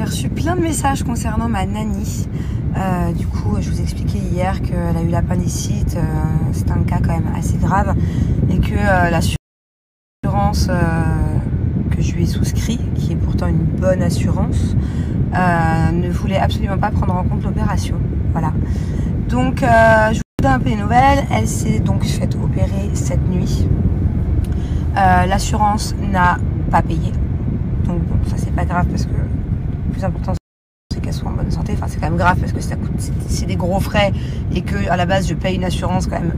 J'ai reçu plein de messages concernant ma nanny. Du coup, je vous expliquais hier qu'elle a eu l'appendicite. C'est un cas quand même assez grave. Et que l'assurance que je lui ai souscrit, qui est pourtant une bonne assurance, ne voulait absolument pas prendre en compte l'opération. Voilà. Donc, je vous donne un peu les nouvelles. Elle s'est donc faite opérer cette nuit. L'assurance n'a pas payé. Donc bon, ça c'est pas grave parce que le plus important c'est qu'elle soit en bonne santé. Enfin, c'est quand même grave parce que ça coûte, c'est des gros frais et que à la base je paye une assurance quand même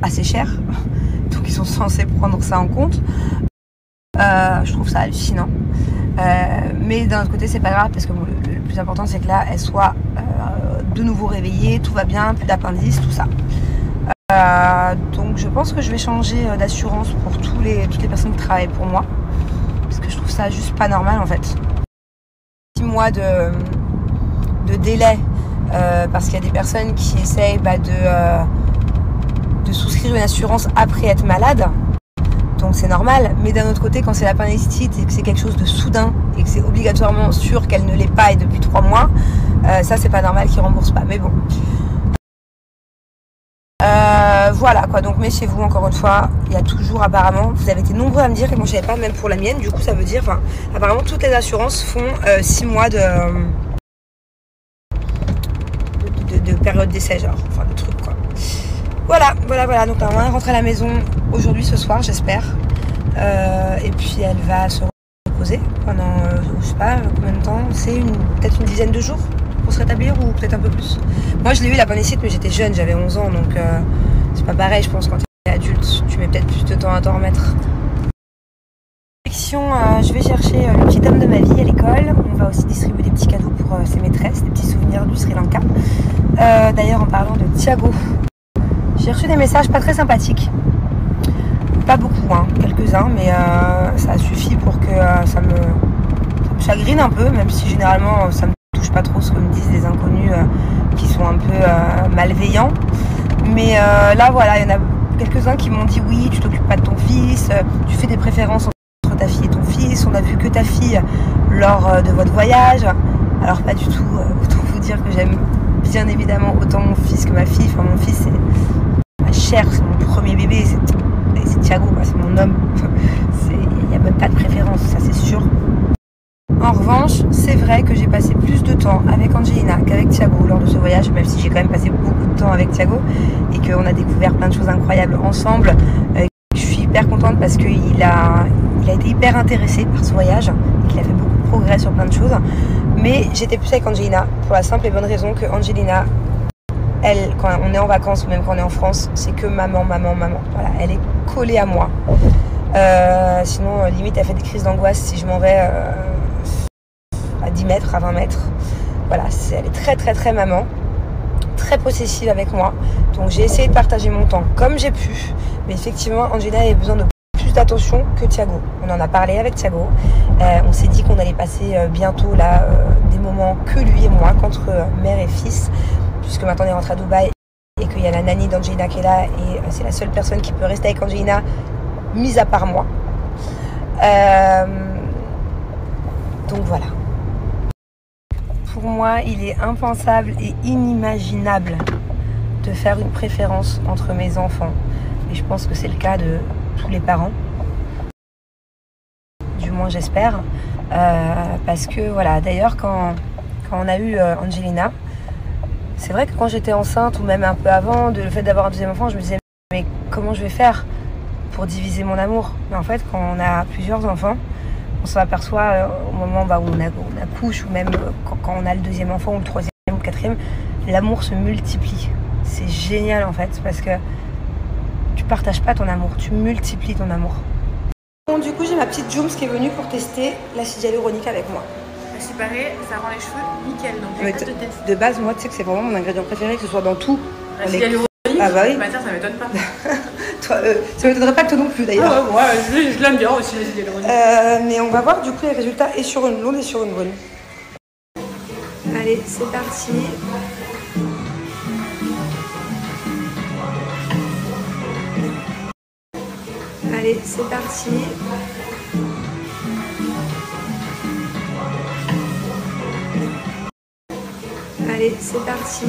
assez chère. Donc ils sont censés prendre ça en compte. Je trouve ça hallucinant. Mais d'un autre côté c'est pas grave parce que bon, le plus important c'est que là elle soit de nouveau réveillée, tout va bien, plus d'appendice, tout ça. Donc je pense que je vais changer d'assurance pour toutes les personnes qui travaillent pour moi. Parce que je trouve ça juste pas normal en fait. 6 mois de délai parce qu'il y a des personnes qui essayent de souscrire une assurance après être malade. Donc c'est normal. Mais d'un autre côté, quand c'est l'appendicite et que c'est quelque chose de soudain et que c'est obligatoirement sûr qu'elle ne l'est pas et depuis 3 mois, ça c'est pas normal qu'ils remboursent pas. Mais bon. Voilà quoi, donc méfiez-vous encore une fois, il y a toujours apparemment, vous avez été nombreux à me dire que moi je savais pas même pour la mienne, du coup ça veut dire, enfin apparemment toutes les assurances font 6 mois de période d'essai genre, enfin de trucs quoi. Voilà, donc normalement elle rentre à la maison aujourd'hui ce soir j'espère, et puis elle va se reposer pendant, je sais pas combien de temps, c'est peut-être une dizaine de jours pour se rétablir ou peut-être un peu plus. Moi je l'ai eu l'appendicite mais j'étais jeune, j'avais 11 ans donc c'est pas pareil je pense quand tu es adulte, tu mets peut-être plus de temps à t'en remettre. Je vais chercher le petit homme de ma vie à l'école, on va aussi distribuer des petits cadeaux pour ses maîtresses, des petits souvenirs du Sri Lanka. D'ailleurs en parlant de Thiago, j'ai reçu des messages pas très sympathiques, pas beaucoup hein, quelques-uns mais ça suffit pour que ça me chagrine un peu, même si généralement ça me touche pas trop ce que me disent des inconnus qui sont un peu malveillants. Mais là voilà, il y en a quelques-uns qui m'ont dit oui, tu t'occupes pas de ton fils, tu fais des préférences entre ta fille et ton fils, on a vu que ta fille lors de votre voyage. Alors pas du tout, autant vous dire que j'aime bien évidemment autant mon fils que ma fille. Enfin mon fils c'est ma chair, c'est mon premier bébé, c'est Thiago, c'est mon homme. Il n'y a même pas de préférence, ça c'est sûr. En revanche, c'est vrai que j'ai passé plus de temps avec Angelina qu'avec Thiago lors de ce voyage, même si j'ai quand même passé beaucoup de temps avec Thiago et qu'on a découvert plein de choses incroyables ensemble. Je suis hyper contente parce qu'il a été hyper intéressé par ce voyage et qu'il a fait beaucoup de progrès sur plein de choses. Mais j'étais plus avec Angelina pour la simple et bonne raison que Angelina, elle, quand on est en vacances ou même quand on est en France, c'est que maman. Voilà, elle est collée à moi. Sinon, limite, elle fait des crises d'angoisse si je m'en vais à 10 mètres, à 20 mètres. Voilà, elle est très maman, très possessive avec moi. Donc j'ai essayé de partager mon temps comme j'ai pu. Mais effectivement, Angelina avait besoin de plus d'attention que Thiago. On en a parlé avec Thiago. On s'est dit qu'on allait passer bientôt là des moments que lui et moi, qu'entre mère et fils. Puisque maintenant on est rentré à Dubaï et qu'il y a la nanny d'Angelina qui est là. Et c'est la seule personne qui peut rester avec Angelina, mis à part moi. Donc voilà. Pour moi, il est impensable et inimaginable de faire une préférence entre mes enfants. Et je pense que c'est le cas de tous les parents. Du moins, j'espère. Parce que, voilà, d'ailleurs, quand on a eu Angelina, c'est vrai que quand j'étais enceinte, ou même un peu avant, le fait d'avoir un deuxième enfant, je me disais, mais comment je vais faire pour diviser mon amour? Mais en fait, quand on a plusieurs enfants, on s'aperçoit au moment où on accouche ou même quand on a le deuxième enfant ou le troisième ou le quatrième, l'amour se multiplie. C'est génial en fait parce que tu partages pas ton amour, tu multiplies ton amour. Bon, du coup j'ai ma petite Jooms qui est venue pour tester l'acide hyaluronique avec moi. C'est pareil, ça rend les cheveux nickel, donc j'ai hâte de tester. De base, moi tu sais que c'est vraiment mon ingrédient préféré, que ce soit dans tout. L'acide hyaluronique? Ah bah oui. Bah tiens, ça m'étonne pas. Toi, ça m'étonnerait pas que toi non plus d'ailleurs. Ah ouais, moi je l'aime bien aussi l'acide hyaluronique. Mais on va voir du coup les résultats et sur une blonde et sur une brune. Allez, c'est parti. Allez, c'est parti. Allez, c'est parti.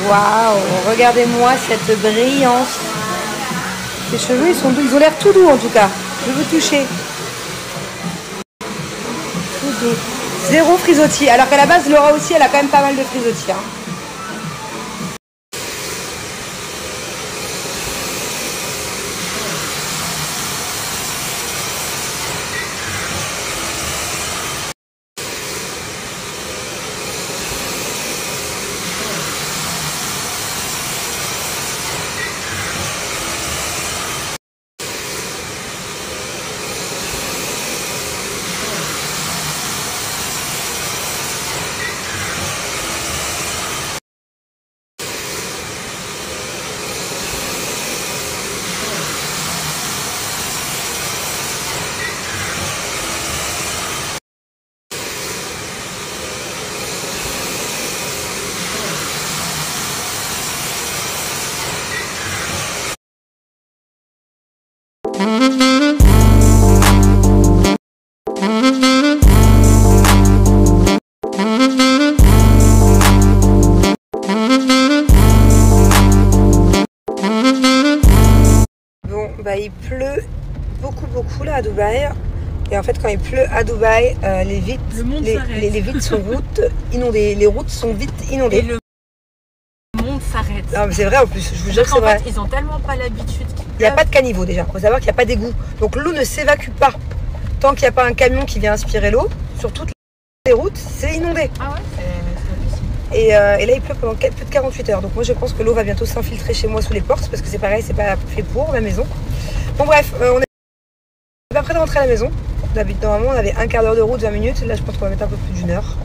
Waouh, regardez-moi cette brillance. Les cheveux, ils ont l'air tout doux en tout cas. Je veux toucher. Tout doux. Zéro frisottis. Alors qu'à la base, Laura aussi, elle a quand même pas mal de frisottis. Hein. Bah, il pleut beaucoup là à Dubaï. Et en fait, quand il pleut à Dubaï, les vitres sont inondées. Les routes sont vite inondées. Et le monde s'arrête. Non, mais c'est vrai en plus, je vous jure que c'est vrai. Fait, ils ont tellement pas l'habitude. Il n'y a pas de caniveau déjà. Il faut savoir qu'il n'y a pas d'égout. Donc l'eau ne s'évacue pas. Tant qu'il n'y a pas un camion qui vient aspirer l'eau, sur toutes les routes, c'est inondé. Ah ouais, c'est possible. Et là, il pleut pendant plus de 48 heures. Donc moi, je pense que l'eau va bientôt s'infiltrer chez moi sous les portes. Parce que c'est pareil, c'est pas fait pour la maison. Bon bref, on est pas près de rentrer à la maison. Normalement, on avait un quart d'heure de route, 20 minutes. Là, je pense qu'on va mettre un peu plus d'une heure.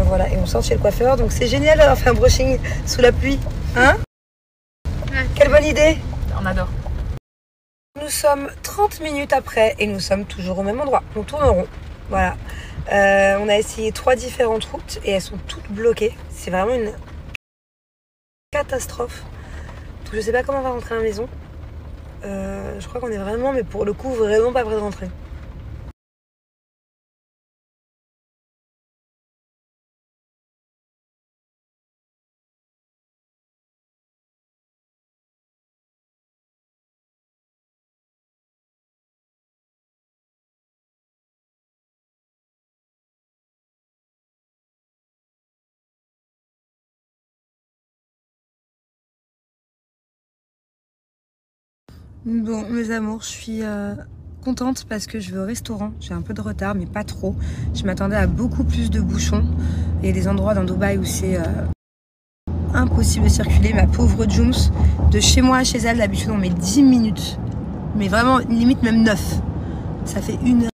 Voilà, et on sort chez le coiffeur. Donc c'est génial d'avoir fait un brushing sous la pluie. Hein? Ouais. Quelle bonne idée! On adore. Nous sommes 30 minutes après et nous sommes toujours au même endroit. On tourne en rond. Voilà. On a essayé 3 différentes routes et elles sont toutes bloquées. C'est vraiment une catastrophe. Donc, je sais pas comment on va rentrer à la maison. Je crois qu'on est vraiment, mais pour le coup, vraiment pas près de rentrer. Bon, mes amours, je suis contente parce que je vais au restaurant. J'ai un peu de retard, mais pas trop. Je m'attendais à beaucoup plus de bouchons. Il y a des endroits dans Dubaï où c'est impossible de circuler. Ma pauvre Jums, de chez moi à chez elle, d'habitude on met 10 minutes. Mais vraiment, limite même 9. Ça fait 1 heure.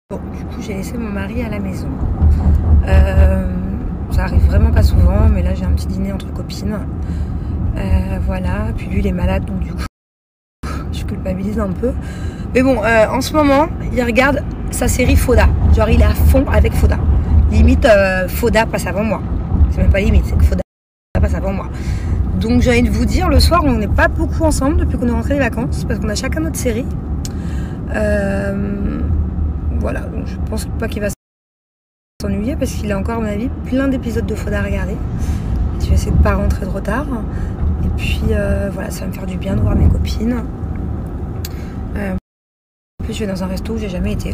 Bon, du coup, j'ai laissé mon mari à la maison. Ça arrive vraiment pas souvent, mais là j'ai un petit dîner entre copines. Voilà, puis lui il est malade, donc du coup je culpabilise un peu. Mais bon, en ce moment, il regarde sa série Fauda. Genre il est à fond avec Fauda. Limite, Fauda passe avant moi. C'est même pas limite, c'est que Fauda passe avant moi. Donc j'ai envie de vous dire, le soir on n'est pas beaucoup ensemble depuis qu'on est rentré des vacances, parce qu'on a chacun notre série. Voilà, donc je pense pas qu'il va s'ennuyer parce qu'il a encore, à mon avis, plein d'épisodes de Fauda à regarder. Je vais essayer de pas rentrer trop tard. Et puis voilà, ça va me faire du bien de voir mes copines. En plus, je vais dans un resto où j'ai jamais été.